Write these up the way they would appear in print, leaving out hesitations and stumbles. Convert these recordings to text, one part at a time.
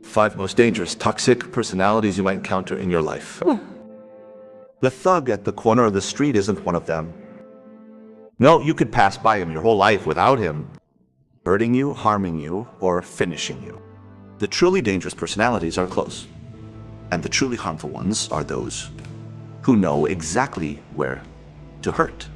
5 most dangerous toxic personalities you might encounter in your life. The thug at the corner of the street isn't one of them. No, you could pass by him your whole life without him hurting you, harming you, or finishing you. The truly dangerous personalities are close, and the truly harmful ones are those who know exactly where to hurt.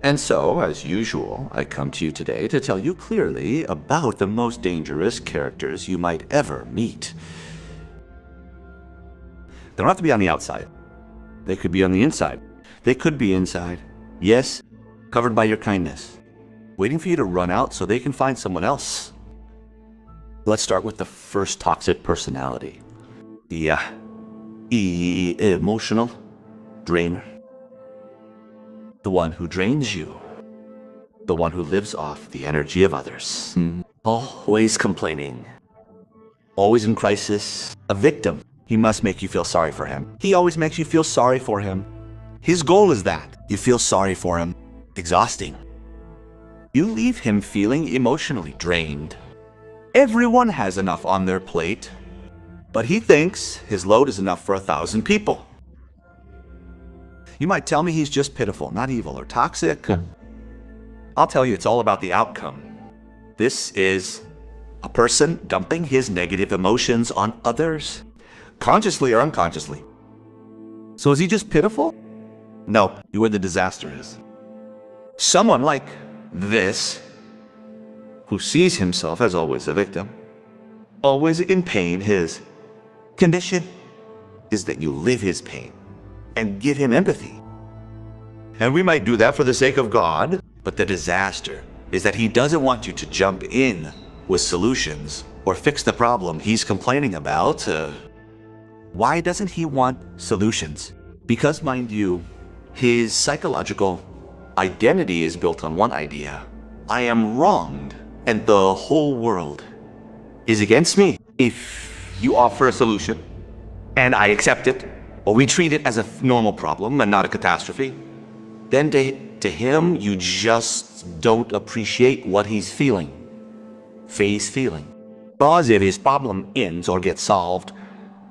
And so, as usual, I come to you today to tell you clearly about the most dangerous characters you might ever meet. They don't have to be on the outside. They could be on the inside. They could be inside. Yes, covered by your kindness, waiting for you to run out so they can find someone else. Let's start with the first toxic personality. The emotional drainer. The one who drains you. The one who lives off the energy of others. Always complaining. Always in crisis. A victim. He must make you feel sorry for him. He always makes you feel sorry for him. His goal is that you feel sorry for him. Exhausting. You leave him feeling emotionally drained. Everyone has enough on their plate, but he thinks his load is enough for 1,000 people. You might tell me he's just pitiful, not evil or toxic. I'll tell you it's all about the outcome. This is a person dumping his negative emotions on others, consciously or unconsciously. So is he just pitiful? No, you're where the disaster is. Someone like this, who sees himself as always a victim, always in pain, his condition is that you live his pain and give him empathy. And we might do that for the sake of God, but the disaster is that he doesn't want you to jump in with solutions or fix the problem he's complaining about. Why doesn't he want solutions? Because, mind you, his psychological identity is built on one idea. I am wronged, and the whole world is against me. If you offer a solution, and I accept it, or we treat it as a normal problem and not a catastrophe, then to him, you just don't appreciate what he's feeling. Face feeling. Because if his problem ends or gets solved,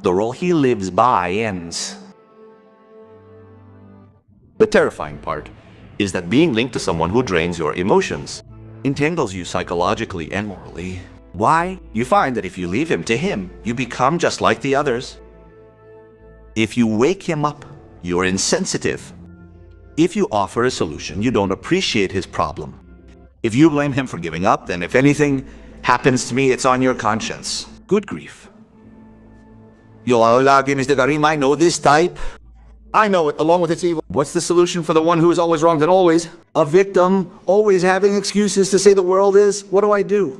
the role he lives by ends. The terrifying part is that being linked to someone who drains your emotions entangles you psychologically and morally. Why? You find that if you leave him to him, you become just like the others. If you wake him up, you're insensitive. If you offer a solution, you don't appreciate his problem. If you blame him for giving up, then if anything happens to me, it's on your conscience. Good grief. Yo, lagi, Mr. Karim, I know this type. I know it, along with its evil. What's the solution for the one who is always wronged and always a victim, always having excuses to say the world is? What do I do?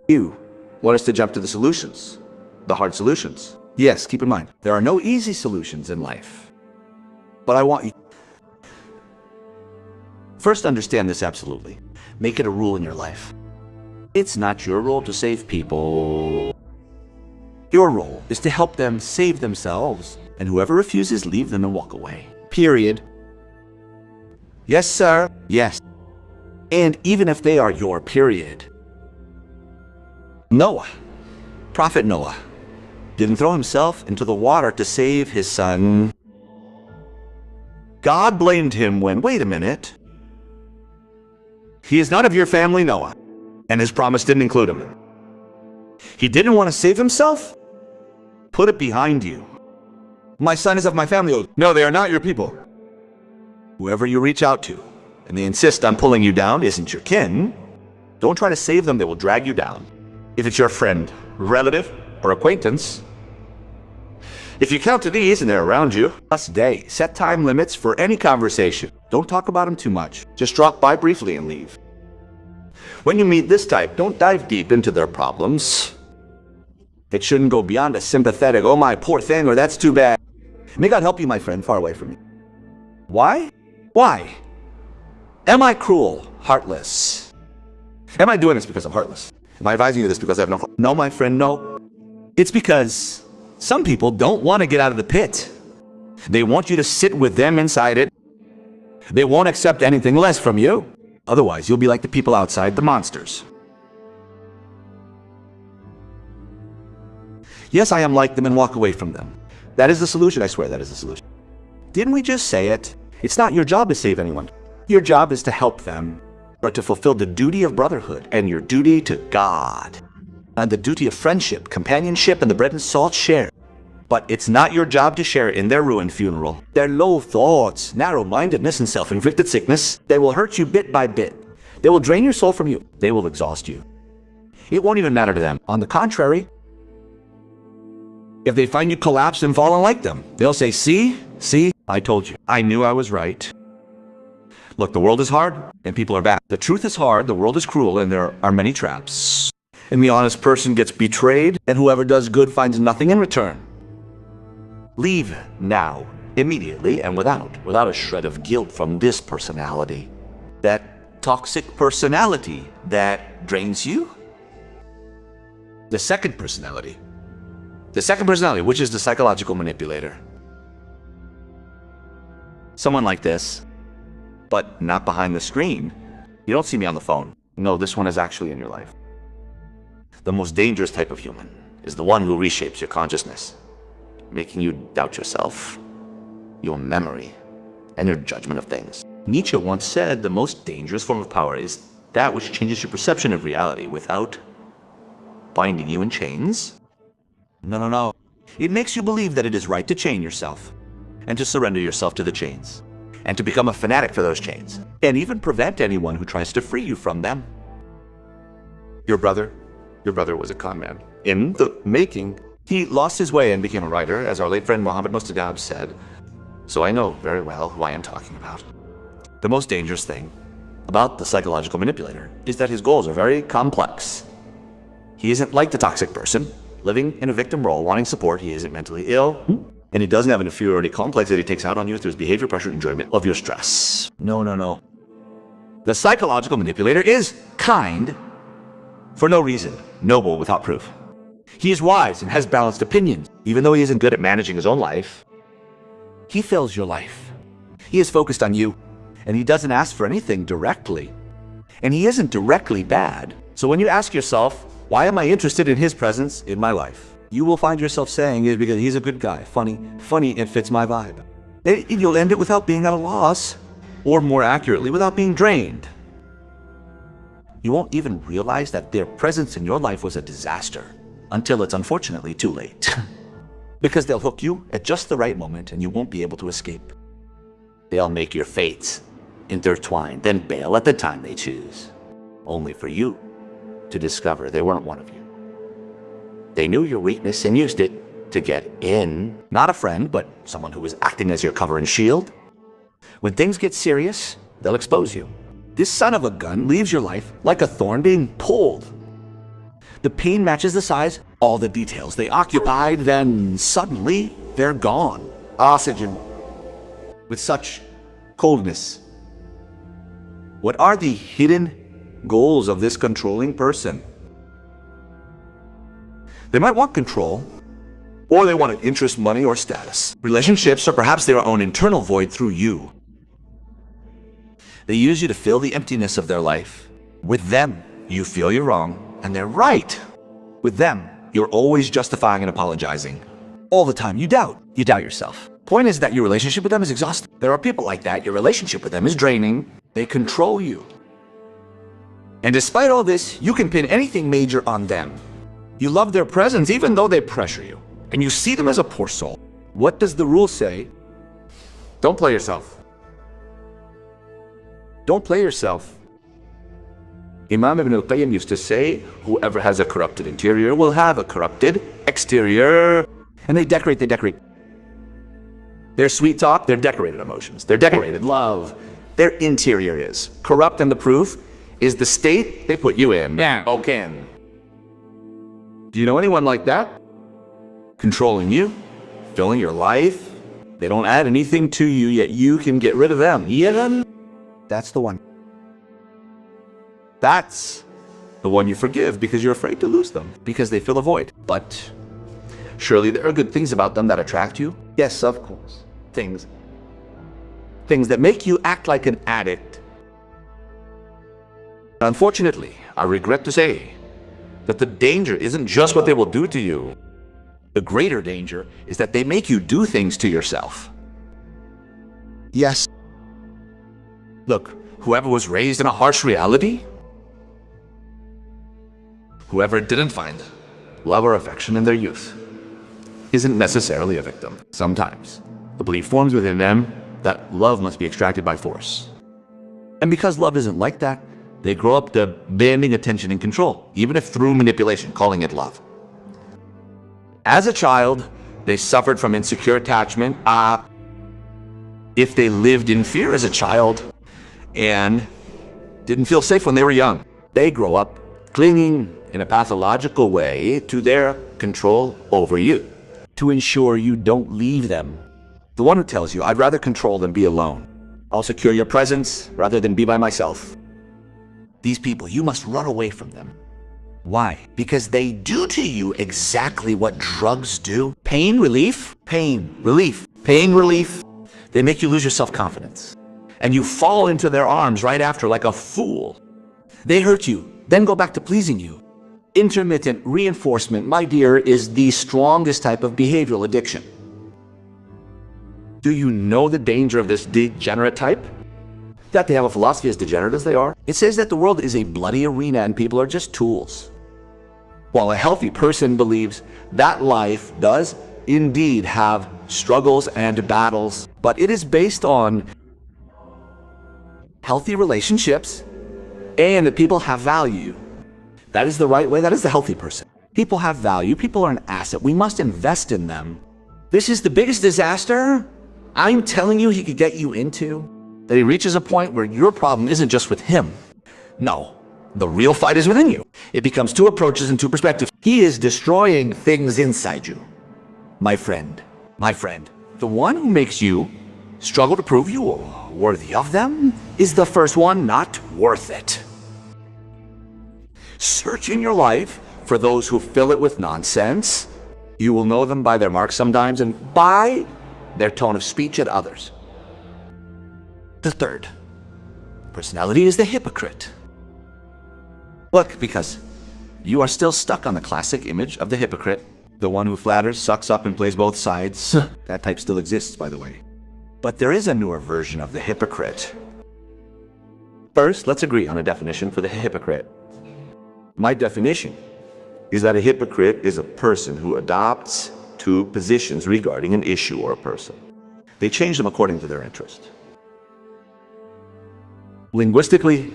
You want us to jump to the solutions, the hard solutions. Yes, keep in mind, there are no easy solutions in life. But I want you... First, understand this absolutely. Make it a rule in your life. It's not your role to save people. Your role is to help them save themselves. And whoever refuses, leave them and walk away. Period. Yes, sir. Yes. And even if they are your period. Noah, Prophet Noah, didn't throw himself into the water to save his son. God blamed him when, wait a minute, he is not of your family, Noah, and his promise didn't include him. He didn't want to save himself? Put it behind you. My son is of my family. No, they are not your people. Whoever you reach out to, and they insist on pulling you down, isn't your kin. Don't try to save them, they will drag you down. If it's your friend, relative, or acquaintance, if you count to these and they're around you, plus day, set time limits for any conversation. Don't talk about them too much. Just drop by briefly and leave. When you meet this type, don't dive deep into their problems. It shouldn't go beyond a sympathetic, oh my poor thing, or that's too bad. May God help you, my friend, far away from me. Why? Why? Am I cruel, heartless? Am I doing this because I'm heartless? Am I advising you this because I have no heart? No, my friend, no. It's because some people don't want to get out of the pit. They want you to sit with them inside it. They won't accept anything less from you. Otherwise, you'll be like the people outside, the monsters. Yes, I am like them and walk away from them. That is the solution, I swear that is the solution. Didn't we just say it? It's not your job to save anyone. Your job is to help them, or to fulfill the duty of brotherhood and your duty to God. And the duty of friendship, companionship, and the bread and salt share. But it's not your job to share in their ruined funeral. Their low thoughts, narrow-mindedness, and self-inflicted sickness, they will hurt you bit by bit. They will drain your soul from you. They will exhaust you. It won't even matter to them. On the contrary, if they find you collapsed and fallen like them, they'll say, see, I told you. I knew I was right. Look, the world is hard and people are bad. The truth is hard, the world is cruel, and there are many traps. And the honest person gets betrayed, and whoever does good finds nothing in return. Leave now, immediately, and without a shred of guilt from this personality. That toxic personality that drains you. The second personality, which is the psychological manipulator. Someone like this, but not behind the screen. You don't see me on the phone. No, this one is actually in your life. The most dangerous type of human is the one who reshapes your consciousness, making you doubt yourself, your memory, and your judgment of things. Nietzsche once said the most dangerous form of power is that which changes your perception of reality without binding you in chains. No. It makes you believe that it is right to chain yourself, and to surrender yourself to the chains, and to become a fanatic for those chains, and even prevent anyone who tries to free you from them. Your brother was a con man. In the making, he lost his way and became a writer, as our late friend Mohammed Mostadab said. So I know very well who I am talking about. The most dangerous thing about the psychological manipulator is that his goals are very complex. He isn't like the toxic person, living in a victim role, wanting support. He isn't mentally ill, and he doesn't have an inferiority complex that he takes out on you through his behavior, pressure, and enjoyment of your stress. No. The psychological manipulator is kind for no reason, noble without proof. He is wise and has balanced opinions. Even though he isn't good at managing his own life, he fills your life. He is focused on you, and he doesn't ask for anything directly. And he isn't directly bad. So when you ask yourself, why am I interested in his presence in my life? You will find yourself saying it because he's a good guy, funny, it fits my vibe. And you'll end it without being at a loss, or more accurately, without being drained. You won't even realize that their presence in your life was a disaster until it's unfortunately too late. Because they'll hook you at just the right moment and you won't be able to escape. They'll make your fates intertwined, then bail at the time they choose, only for you to discover they weren't one of you. They knew your weakness and used it to get in. Not a friend, but someone who was acting as your cover and shield. When things get serious, they'll expose you. This son of a gun leaves your life like a thorn being pulled. The pain matches the size, all the details they occupied, then suddenly they're gone. Oxygen. With such coldness. What are the hidden goals of this controlling person? They might want control, or they want interest, money, or status. Relationships, or perhaps their own internal void through you. They use you to fill the emptiness of their life. With them, you feel you're wrong, and they're right. With them, you're always justifying and apologizing. All the time, you doubt yourself. Point is that your relationship with them is exhausting. There are people like that. Your relationship with them is draining. They control you. And despite all this, you can pin anything major on them. You love their presence even though they pressure you. And you see them as a poor soul. What does the rule say? Don't play yourself. Don't play yourself. Imam Ibn al-Qayyim used to say, whoever has a corrupted interior will have a corrupted exterior. And they decorate. Their sweet talk, their decorated emotions, their decorated love. Their interior is corrupt, and the proof is the state they put you in. Yeah. Okay. Do you know anyone like that? Controlling you, filling your life. They don't add anything to you, yet you can get rid of them. Yeah. That's the one. That's the one you forgive because you're afraid to lose them, because they fill a void. But surely there are good things about them that attract you. Yes, of course. Things that make you act like an addict. Unfortunately, I regret to say that the danger isn't just what they will do to you. The greater danger is that they make you do things to yourself. Yes. Look, whoever was raised in a harsh reality, whoever didn't find love or affection in their youth, isn't necessarily a victim. Sometimes the belief forms within them that love must be extracted by force. And because love isn't like that, they grow up demanding attention and control, even if through manipulation, calling it love. As a child, they suffered from insecure attachment. If they lived in fear as a child and didn't feel safe when they were young, they grow up clinging in a pathological way to their control over you, to ensure you don't leave them. The one who tells you, I'd rather control than be alone. I'll secure your presence rather than be by myself. These people, you must run away from them. Why? Because they do to you exactly what drugs do. Pain relief, pain relief, pain relief. They make you lose your self-confidence. And you fall into their arms right after like a fool. They hurt you, then go back to pleasing you. Intermittent reinforcement, my dear, is the strongest type of behavioral addiction. Do you know the danger of this degenerate type? That they have a philosophy as degenerate as they are? It says that the world is a bloody arena and people are just tools. While a healthy person believes that life does indeed have struggles and battles, but it is based on healthy relationships and that people have value. That is the right way. That is the healthy person. People have value. People are an asset. We must invest in them. This is the biggest disaster I'm telling you he could get you into, that he reaches a point where your problem isn't just with him. No, the real fight is within you. It becomes two approaches and two perspectives. He is destroying things inside you. My friend, the one who makes you struggle to prove you are worthy of them is the first one not worth it. Search in your life for those who fill it with nonsense. You will know them by their marks sometimes and by their tone of speech at others. The third personality is the hypocrite. Look, because you are still stuck on the classic image of the hypocrite, the one who flatters, sucks up, and plays both sides. That type still exists, by the way. But there is a newer version of the hypocrite. First, let's agree on a definition for the hypocrite. My definition is that a hypocrite is a person who adopts two positions regarding an issue or a person. They change them according to their interest. Linguistically,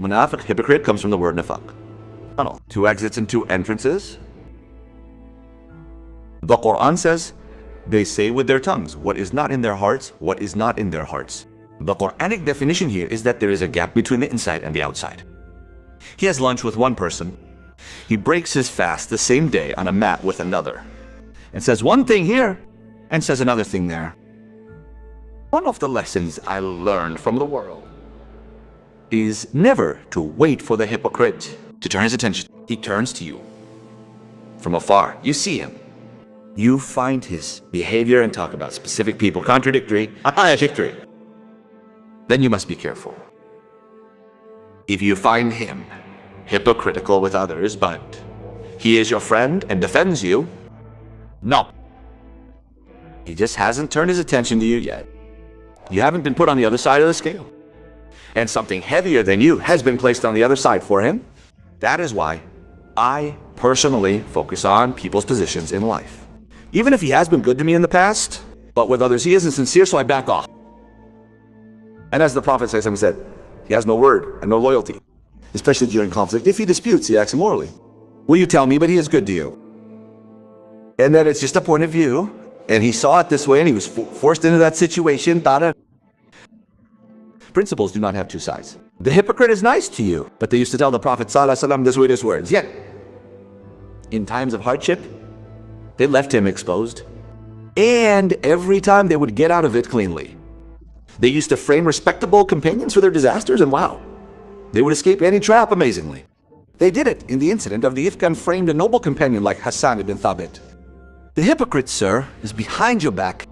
munafiq, hypocrite, comes from the word nifaq. Tunnel. Two exits and two entrances. The Quran says, they say with their tongues what is not in their hearts, what is not in their hearts. The Quranic definition here is that there is a gap between the inside and the outside. He has lunch with one person. He breaks his fast the same day on a mat with another, and says one thing here and says another thing there. One of the lessons I learned from the world is never to wait for the hypocrite to turn his attention. He turns to you from afar. You see him. You find his behavior and talk about specific people, contradictory. Then you must be careful. If you find him hypocritical with others, but he is your friend and defends you, no. He just hasn't turned his attention to you yet. You haven't been put on the other side of the scale. And something heavier than you has been placed on the other side for him. That is why I personally focus on people's positions in life. Even if he has been good to me in the past, but with others he isn't sincere, so I back off. And as the Prophet said, he has no word and no loyalty, especially during conflict. If he disputes, he acts immorally. Will you tell me, but he is good to you? And that it's just a point of view, and he saw it this way, and he was forced into that situation. Principles do not have two sides. The hypocrite is nice to you, but they used to tell the Prophet ﷺ the sweetest words. Yet, in times of hardship, they left him exposed. And every time they would get out of it cleanly. They used to frame respectable companions for their disasters, and wow, they would escape any trap amazingly. They did it in the incident of the Ifk and framed a noble companion like Hassan ibn Thabit. The hypocrite, sir, is behind your back.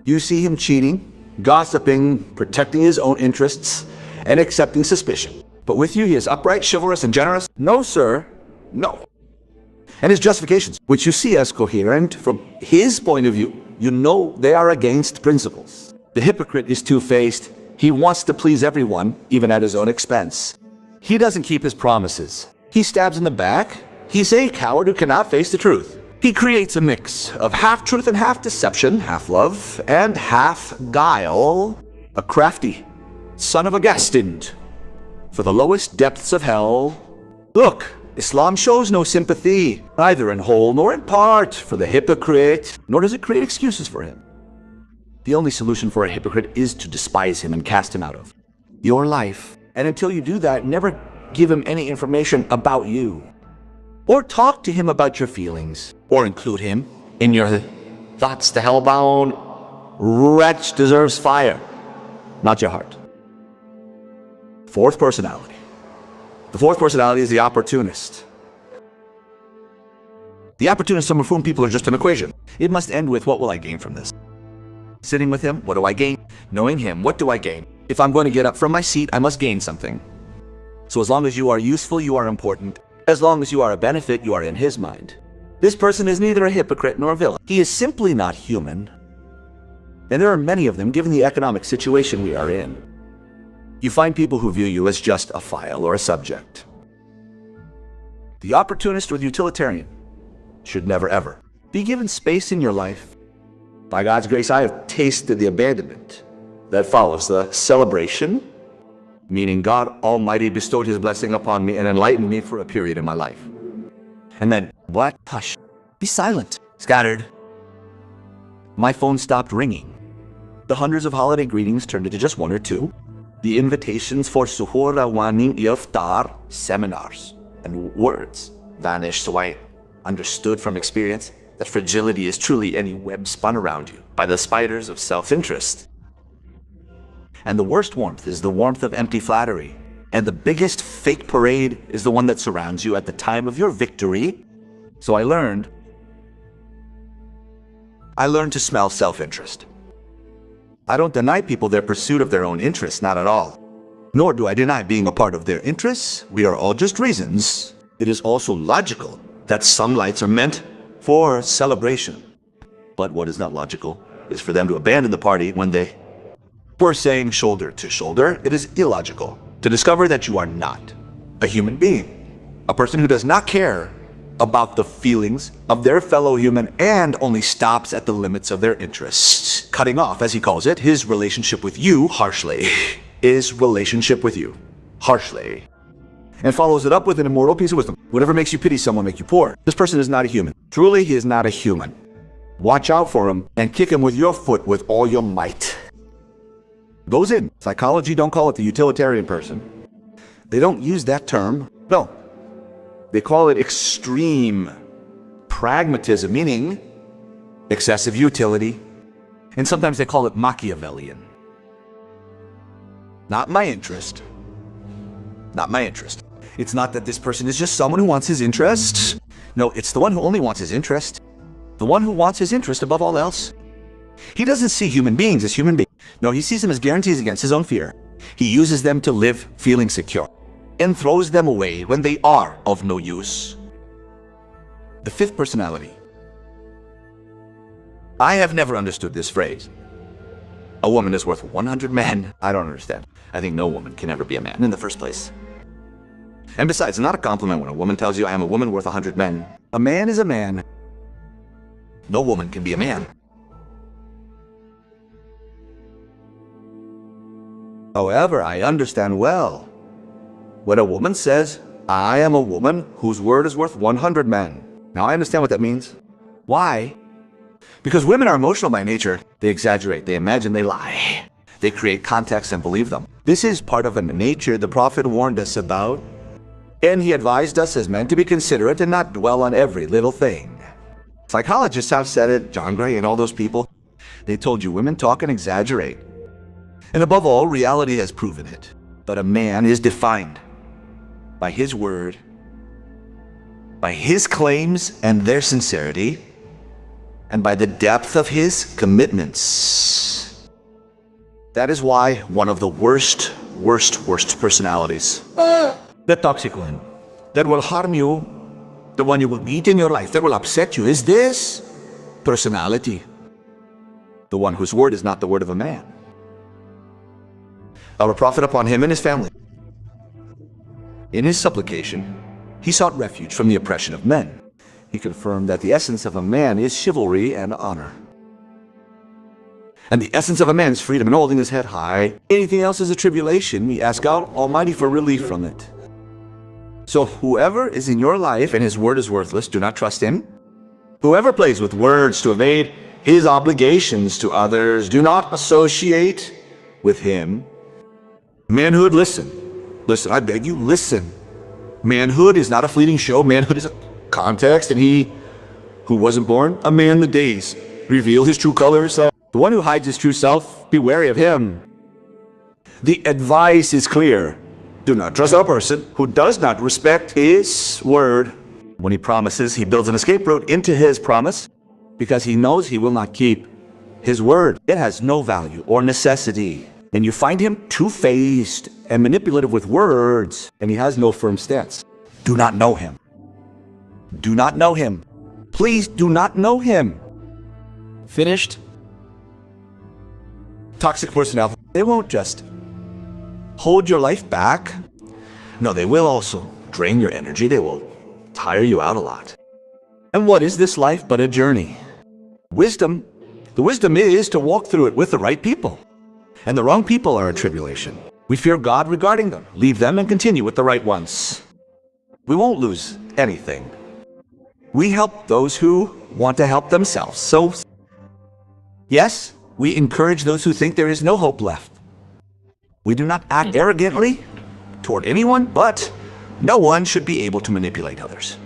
You see him cheating, gossiping, protecting his own interests, and accepting suspicion. But with you, he is upright, chivalrous, and generous. No, sir, no. and his justifications, which you see as coherent from his point of view, you know they are against principles. The hypocrite is two-faced. He wants to please everyone, even at his own expense. He doesn't keep his promises. He stabs in the back. He's a coward who cannot face the truth. He creates a mix of half-truth and half-deception, half-love and half-guile. A crafty son of a gas student. For the lowest depths of hell. Look, Islam shows no sympathy, neither in whole nor in part, for the hypocrite, nor does it create excuses for him. The only solution for a hypocrite is to despise him and cast him out of your life. And until you do that, never give him any information about you. Or talk to him about your feelings. Or include him in your thoughts. The hellbound wretch deserves fire, not your heart. Fourth personality. The fourth personality is the opportunist. The opportunist, some of whom people are just an equation. It must end with, what will I gain from this? Sitting with him, what do I gain? Knowing him, what do I gain? If I'm going to get up from my seat, I must gain something. So as long as you are useful, you are important. As long as you are a benefit, you are in his mind. This person is neither a hypocrite nor a villain. He is simply not human. And there are many of them, given the economic situation we are in. You find people who view you as just a file or a subject. The opportunist or the utilitarian should never ever be given space in your life. By God's grace, I have tasted the abandonment that follows the celebration, meaning God Almighty bestowed his blessing upon me and enlightened me for a period in my life. And then, what? Hush. Be silent. Scattered. My phone stopped ringing. The hundreds of holiday greetings turned into just one or two. The invitations for Suhura Wani Iftar seminars and words vanished, so I understood from experience that fragility is truly any web spun around you by the spiders of self-interest. And the worst warmth is the warmth of empty flattery. And the biggest fake parade is the one that surrounds you at the time of your victory. So I learned to smell self-interest. I don't deny people their pursuit of their own interests, not at all. Nor do I deny being a part of their interests. We are all just reasons. It is also logical that some lights are meant for celebration. But what is not logical is for them to abandon the party when they were saying shoulder to shoulder. It is illogical to discover that you are not a human being, a person who does not care about the feelings of their fellow human and only stops at the limits of their interests, cutting off, as he calls it, his relationship with you harshly. His relationship with you harshly. And follows it up with an immortal piece of wisdom. Whatever makes you pity someone make you poor. This person is not a human. Truly, he is not a human. Watch out for him and kick him with your foot with all your might. Goes in. Psychology don't call it the utilitarian person. They don't use that term. No. They call it extreme pragmatism, meaning excessive utility. And sometimes they call it Machiavellian. Not my interest. Not my interest. It's not that this person is just someone who wants his interest. No, it's the one who only wants his interest. The one who wants his interest above all else. He doesn't see human beings as human beings. No, he sees them as guarantees against his own fear. He uses them to live feeling secure and throws them away when they are of no use. The fifth personality. I have never understood this phrase. A woman is worth 100 men. I don't understand. I think no woman can ever be a man in the first place. And besides, it's not a compliment when a woman tells you I am a woman worth 100 men. A man is a man. No woman can be a man. However, I understand well when a woman says, I am a woman whose word is worth 100 men. Now I understand what that means. Why? Because women are emotional by nature. They exaggerate, they imagine, they lie. They create context and believe them. This is part of a nature the Prophet warned us about. And he advised us as men to be considerate and not dwell on every little thing. Psychologists have said it, John Gray and all those people. They told you women talk and exaggerate. And above all, reality has proven it. But a man is defined by his word, by his claims and their sincerity, and by the depth of his commitments. That is why one of the worst personalities, the toxic one, that will harm you the one you will meet in your life that will upset you is this personality. The one whose word is not the word of a man. Our prophet upon him and his family. In his supplication, he sought refuge from the oppression of men. He confirmed that the essence of a man is chivalry and honor. And the essence of a man is freedom and holding his head high. Anything else is a tribulation. We ask God Almighty for relief from it. So whoever is in your life and his word is worthless, do not trust him. Whoever plays with words to evade his obligations to others, do not associate with him. Manhood, listen. Listen, I beg you, listen. Manhood is not a fleeting show. Manhood is a context, and he who wasn't born a man in the days reveal his true colors. The one who hides his true self, be wary of him. The advice is clear. Do not trust a person who does not respect his word. When he promises, he builds an escape route into his promise because he knows he will not keep his word. It has no value or necessity. And you find him two-faced and manipulative with words, and he has no firm stance. Do not know him. Do not know him. Please do not know him. Finished? Toxic personality. They won't just hold your life back. No, they will also drain your energy. They will tire you out a lot. And what is this life but a journey? Wisdom. The wisdom is to walk through it with the right people. And the wrong people are a tribulation. We fear God regarding them. Leave them and continue with the right ones. We won't lose anything. We help those who want to help themselves. So, yes, we encourage those who think there is no hope left. We do not act arrogantly toward anyone, but no one should be able to manipulate others.